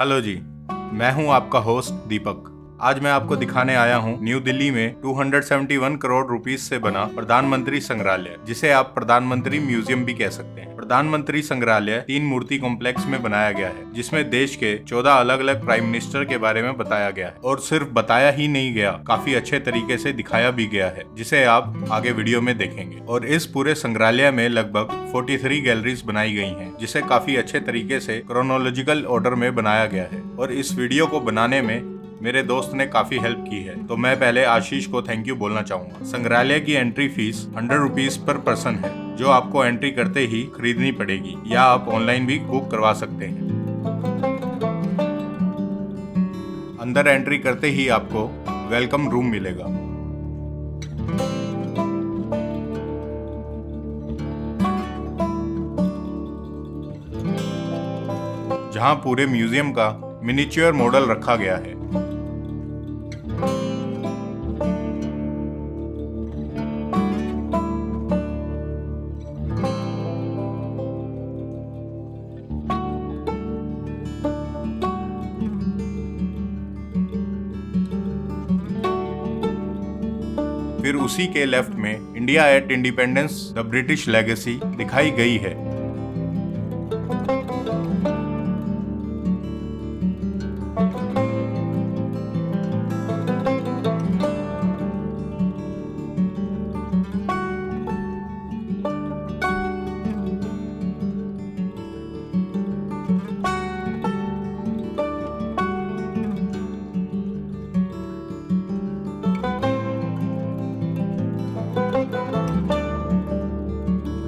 Hello जी, मैं हूं आपका होस्ट दीपक। आज मैं आपको दिखाने आया हूं न्यू दिल्ली में 271 करोड़ रुपीस से बना प्रधानमंत्री संग्रहालय, जिसे आप प्रधानमंत्री म्यूजियम भी कह सकते हैं। प्रधानमंत्री संग्रहालय 3 मूर्ति कॉम्प्लेक्स में बनाया गया है, जिसमें देश के 14 अलग अलग प्राइम मिनिस्टर के बारे में बताया गया है। और सिर्फ बताया ही नहीं गया, काफी अच्छे तरीके से दिखाया भी गया है, जिसे आप आगे वीडियो में देखेंगे। और इस पूरे संग्रहालय में लगभग 43 गैलरीज बनाई गई हैं, जिसे काफी अच्छे तरीके से क्रोनोलॉजिकल ऑर्डर में बनाया गया है। और इस वीडियो को बनाने में मेरे दोस्त ने काफी हेल्प की है, तो मैं पहले आशीष को थैंक यू बोलना चाहूंगा। संग्रहालय की entry fees 100 rupees per person है, जो आपको एंट्री करते ही खरीदनी पड़ेगी, या आप ऑनलाइन भी बुक करवा सकते हैं। अंदर एंट्री करते ही आपको वेलकम रूम मिलेगा, जहां पूरे म्यूजियम का मिनिएचर मॉडल रखा गया है। फिर उसी के लेफ्ट में India at independence the British legacy दिखाई गई है।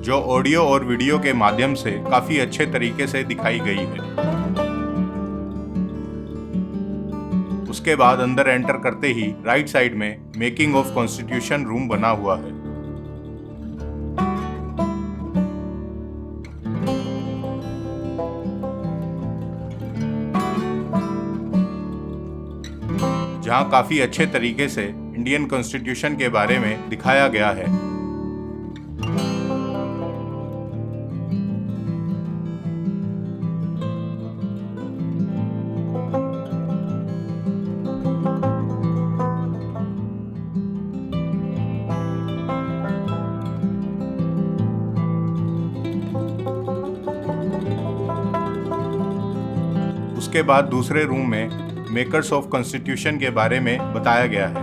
जो ऑडियो और वीडियो के माध्यम से काफी अच्छे तरीके से दिखाई गई है। उसके बाद अंदर एंटर करते ही राइट साइड में मेकिंग ऑफ कॉन्स्टिट्यूशन रूम बना हुआ है, जहां काफी अच्छे तरीके से इंडियन कॉन्स्टिट्यूशन के बारे में दिखाया गया है। उसके बाद दूसरे रूम में मेकर्स ऑफ कॉन्स्टिट्यूशन के बारे में बताया गया है।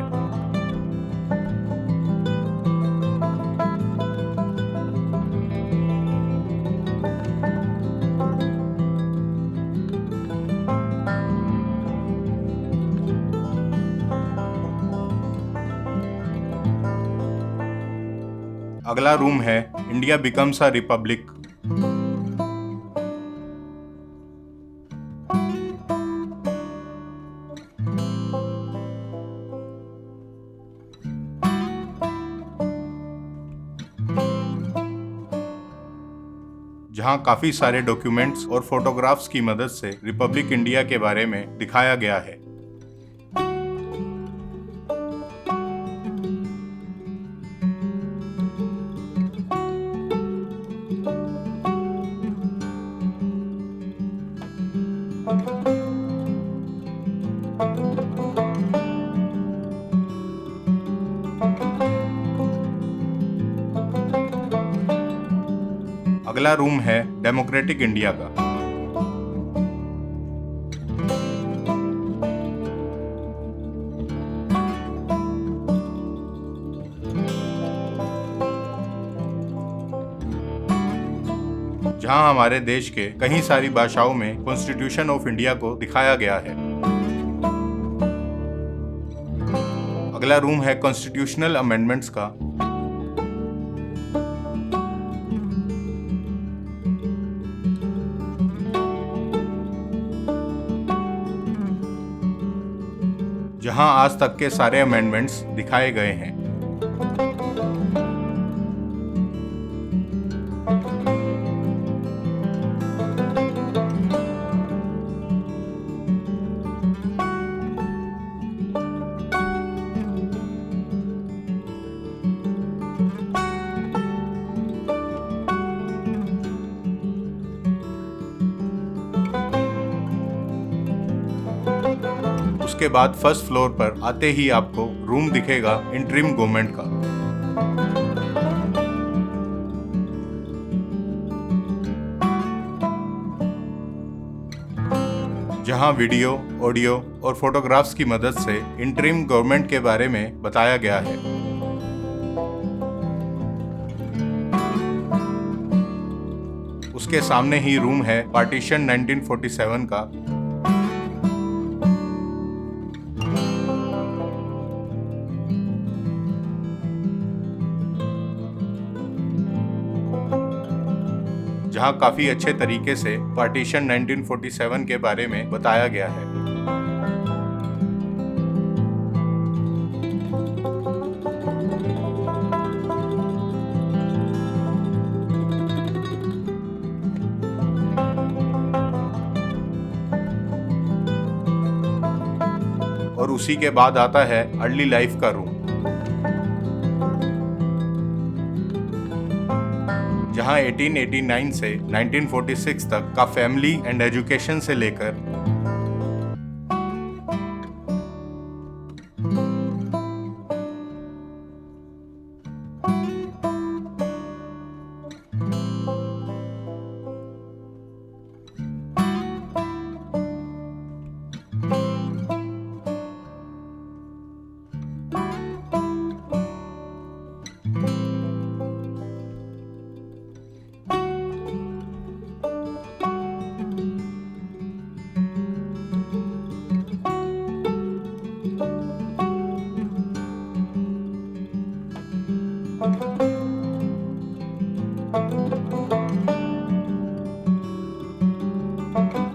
अगला रूम है इंडिया बिकम्स अ रिपब्लिक। जहां काफी सारे डॉक्यूमेंट्स और फोटोग्राफ्स की मदद से रिपब्लिक इंडिया के बारे में दिखाया गया है। अगला रूम है डेमोक्रेटिक इंडिया का। जहां हमारे देश के कई सारी भाषाओं में कॉन्स्टिट्यूशन ऑफ इंडिया को दिखाया गया है। अगला रूम है कॉन्स्टिट्यूशनल अमेंडमेंट्स का। जहां आज तक के सारे अमेंडमेंट्स दिखाए गए हैं। उसके बाद फर्स्ट फ्लोर पर आते ही आपको रूम दिखेगा इंटरिम गवर्नमेंट का। जहां वीडियो, ऑडियो और फोटोग्राफ्स की मदद से इंटरिम गवर्नमेंट के बारे में बताया गया है। उसके सामने ही रूम है पार्टीशन 1947 का। जहां काफी अच्छे तरीके से पार्टीशन 1947 के बारे में बताया गया है। और उसी के बाद आता है अर्ली लाइफ का रूम, जहां 1889 से 1946 तक का फैमिली एंड एजुकेशन से लेकर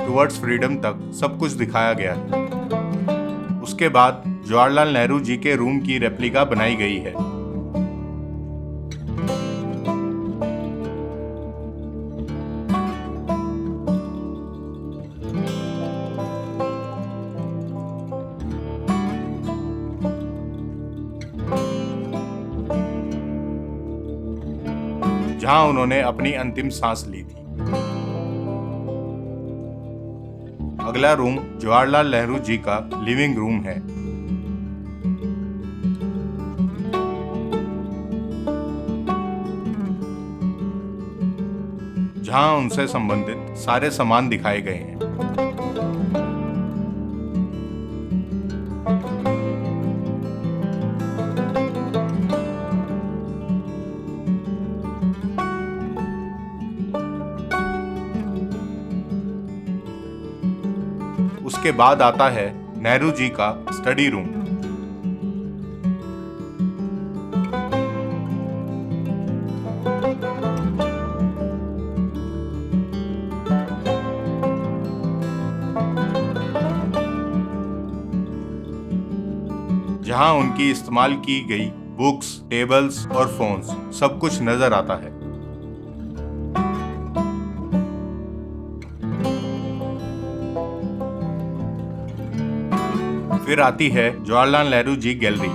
टुवर्ड्स फ्रीडम तक सब कुछ दिखाया गया है। उसके बाद जवाहरलाल नेहरू जी के रूम की रेप्लिका बनाई गई है। जहां उन्होंने अपनी अंतिम सांस ली थी। अगला रूम जवाहरलाल नेहरू जी का लिविंग रूम है। जहां उनसे संबंधित सारे सामान दिखाए गए हैं। उसके बाद आता है नेहरू जी का स्टडी रूम। जहां उनकी इस्तेमाल की गई बुक्स, टेबल्स और फोन्स सब कुछ नजर आता है। फिर आती है जवाहरलाल नेहरू जी गैलरी।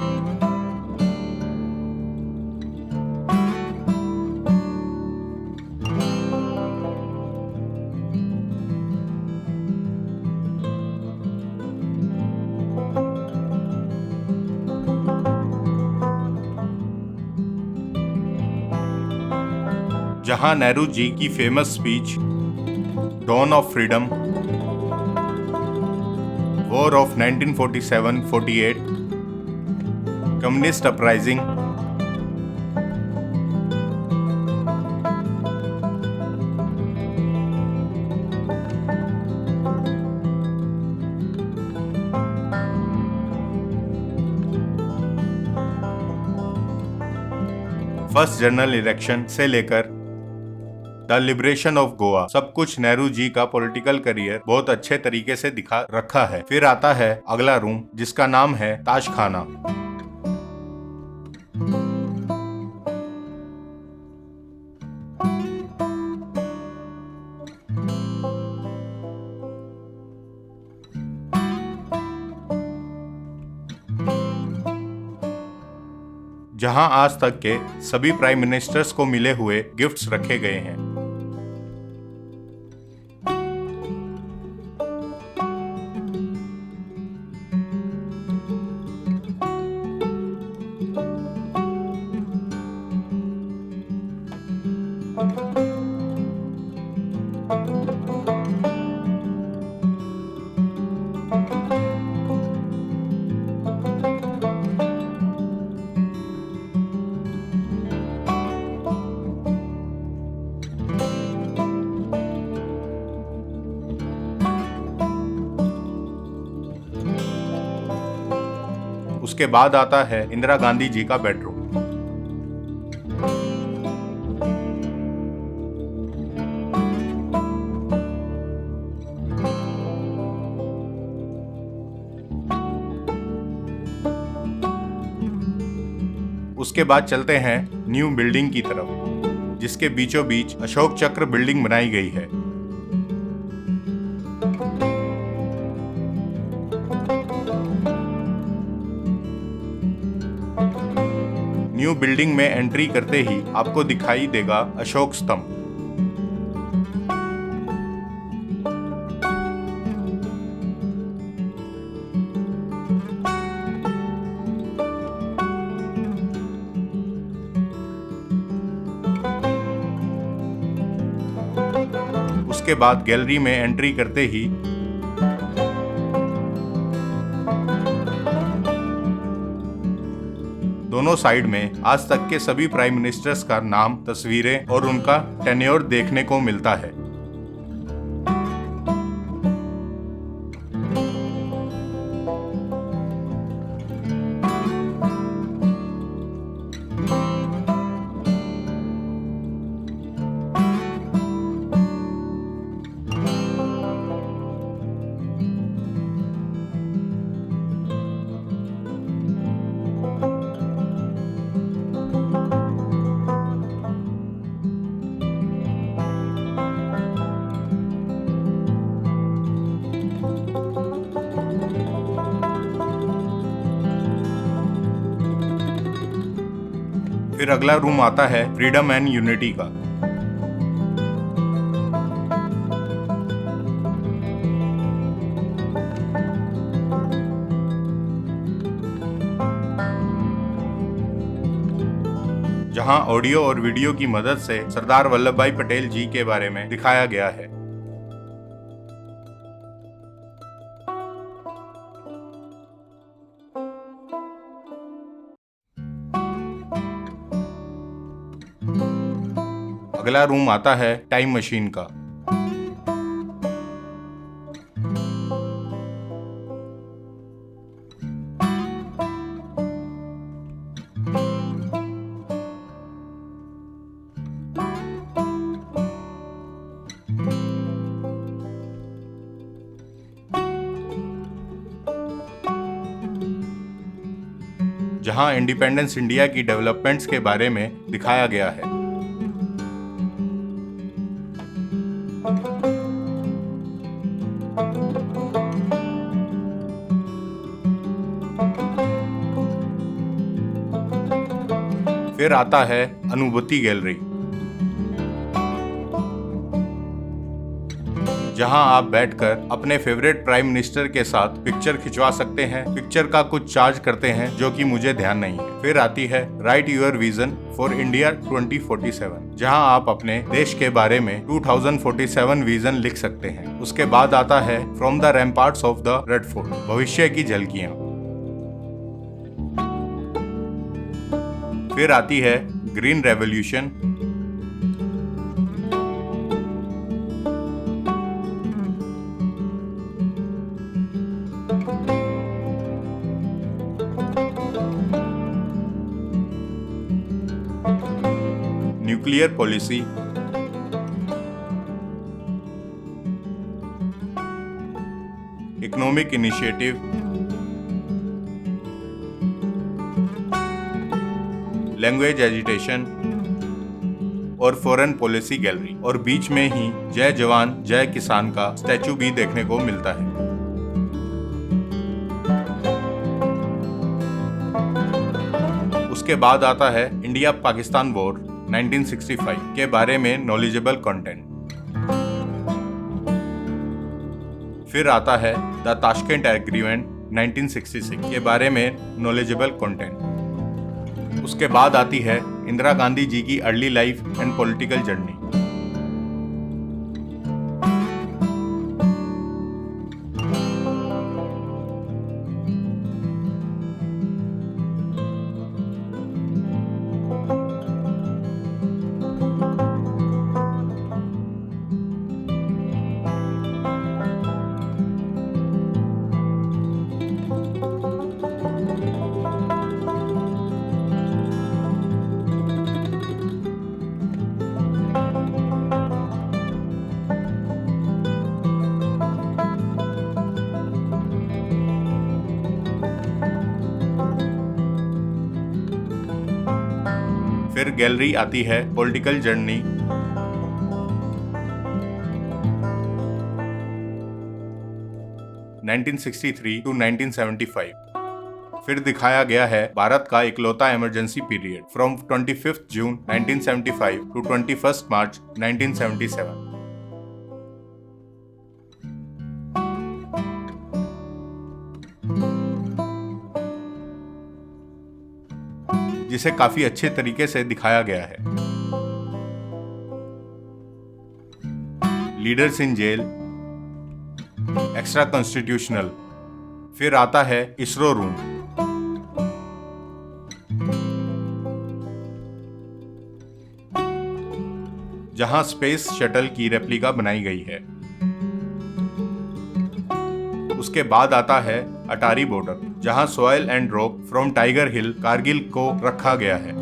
जहां नेहरू जी की famous speech dawn of freedom, war of 1947-48, communist uprising, first general election से लेकर द लिबरेशन ऑफ गोवा, सब कुछ नेहरू जी का पॉलिटिकल करियर बहुत अच्छे तरीके से दिखा रखा है। फिर आता है अगला रूम जिसका नाम है ताज खाना। जहां आज तक के सभी प्राइम मिनिस्टर्स को मिले हुए गिफ्ट्स रखे गए हैं। उसके बाद आता है इंदिरा गांधी जी का बेडरूम। उसके बाद चलते हैं न्यू बिल्डिंग की तरफ, जिसके बीचों बीच अशोक चक्र बिल्डिंग बनाई गई है। न्यू बिल्डिंग में एंट्री करते ही आपको दिखाई देगा अशोक स्तंभ। उसके बाद गैलरी में एंट्री करते ही दोनों साइड में आज तक के सभी प्राइम मिनिस्टर्स का नाम, तस्वीरें और उनका टेन्योर देखने को मिलता है। फिर अगला रूम आता है फ्रीडम एंड यूनिटी का। जहां ऑडियो और वीडियो की मदद से सरदार वल्लभ भाई पटेल जी के बारे में दिखाया गया है। अगला रूम आता है टाइम मशीन का। जहां इंडिपेंडेंस इंडिया की डेवलपमेंट्स के बारे में दिखाया गया है। फिर आता है अनुभूति गैलरी, जहां आप बैठकर अपने फेवरेट प्राइम मिनिस्टर के साथ पिक्चर खिंचवा सकते हैं। पिक्चर का कुछ चार्ज करते हैं जो कि मुझे ध्यान नहीं है। फिर आती है right your vision for India 2047, जहां आप अपने देश के बारे में 2047 विजन लिख सकते हैं। उसके बाद आता है from the ramparts of the red fort, भविष्य की झलकियां। फिर आती है green revolution, nuclear policy, economic initiative, language agitation और फॉरेन पॉलिसी गैलरी। और बीच में ही जय जवान जय किसान का स्टैचू भी देखने को मिलता है। उसके बाद आता है इंडिया पाकिस्तान वॉर 1965 के बारे में नॉलेजेबल कंटेंट। फिर आता है द ताशकेंट एग्रीमेंट 1966 के बारे में नॉलेजेबल कंटेंट। उसके बाद आती है इंदिरा गांधी जी की early life and political journey. फिर गैलरी आती है पॉलिटिकल जर्नी, (1963 to 1975). फिर दिखाया गया है भारत का इकलौता emergency period from 25 June 1975 to 21 March 1977। जिसे काफी अच्छे तरीके से दिखाया गया है। Leaders in jail, extra constitutional. फिर आता है इसरो रूम, जहां स्पेस शटल की रेप्लिका बनाई गई है। उसके बाद आता है अटारी बॉर्डर, जहां soil and rock from tiger hill Kargil को रखा गया है।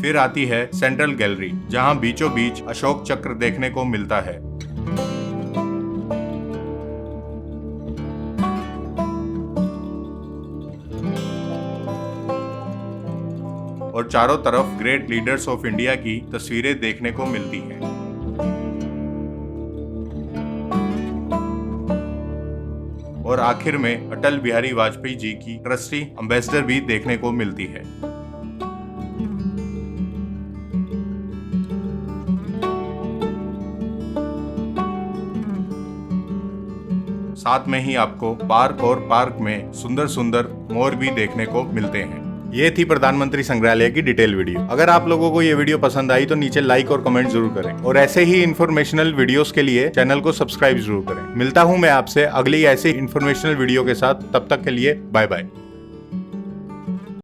फिर आती है सेंट्रल गैलरी, जहां बीचों बीच अशोक चक्र देखने को मिलता है। और चारों तरफ ग्रेट लीडर्स ऑफ इंडिया की तस्वीरें देखने को मिलती हैं। और आखिर में अटल बिहारी वाजपेयी जी की ट्रस्टी एम्बेसडर भी देखने को मिलती है। साथ में ही आपको पार्क और पार्क में सुंदर सुंदर मोर भी देखने को मिलते हैं। ये थी प्रधानमंत्री संग्रहालय की डिटेल वीडियो। अगर आप लोगों को ये वीडियो पसंद आई तो नीचे लाइक और कमेंट जरूर करें, और ऐसे ही इन्फॉर्मेशनल वीडियोस के लिए चैनल को सब्सक्राइब जरूर करें। मिलता हूं मैं आपसे अगली ऐसे इन्फॉर्मेशनल वीडियो के साथ, तब तक के लिए बाय बाय।